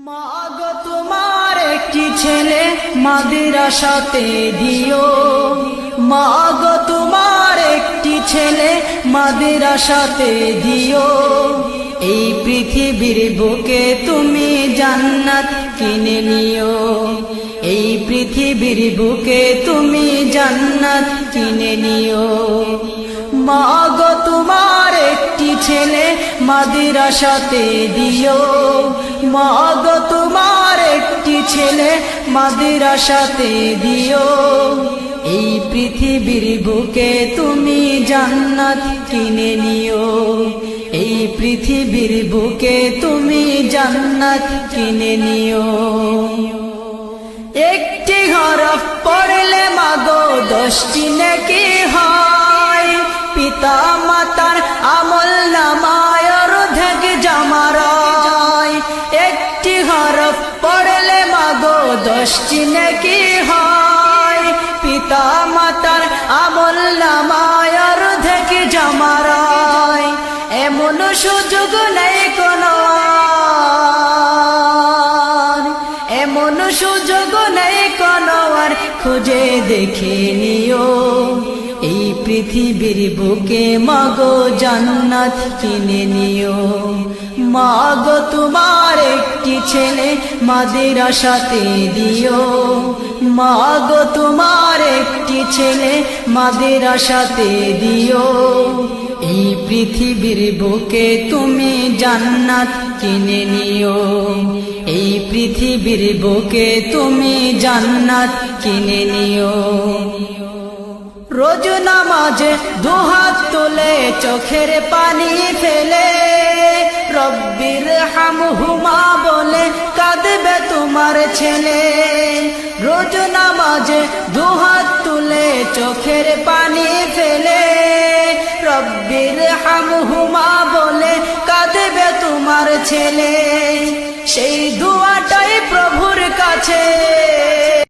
মাগো তোমার একটি ছেলে মাদ্রাসাতে দিও, মাগো তোমার একটি ছেলে মাদ্রাসাতে দিও। এই পৃথিবীর বুকে তুমি জান্নাত কিনে নিও, এই পৃথিবীর বুকে তুমি জান্নাত কিনে নিও। মাগো তোমার একটি ছেলে মাদ্রাসাতে দিও, মাগো তোমার একটি ছেলে মাদ্রাসাতে দিও। এই পৃথিবীর বুকে তুমি জান্নাত কিনে নিও, এই পৃথিবীর বুকে তুমি জান্নাত কিনে নিও। একটি হরফ পড়লে মাগো 10টি নেকি হয়, পিতা মাতার আমল নামায় অর্ধেক জমা রয়। একটি হরফ পড়লে মাগো 10টি নেকি হয়, পিতা মাতার আমল নামায় অর্ধেক জমা রয়। এমন সুযোগ নেই কোনো আর, এমন সুযোগ নেই কোনো আর, খুঁজে দেখে নিও। এই পৃথিবীর বুকে মাগো জান্নাত কিনে নিও। মাগো তোমার একটি ছেলে মাদ্রাসাতে দিও, মাগো তোমার একটি ছেলে মাদ্রাসাতে দিও। এই পৃথিবীর বুকে তুমি জান্নাত কিনে নিও, এই পৃথিবীর বুকে তুমি জান্নাত কিনে নিও। রোজ নামাজে দুহাত তুলে চোখের পানি ফেলে, রব্বির হামহুমা বলে কাঁদবে তোমার ছেলে। রোজ নামাজে দুহাত তুলে চোখের পানি ফেলে, রব্বির হামহুমা বলে কাঁদবে তোমার ছেলে। সেই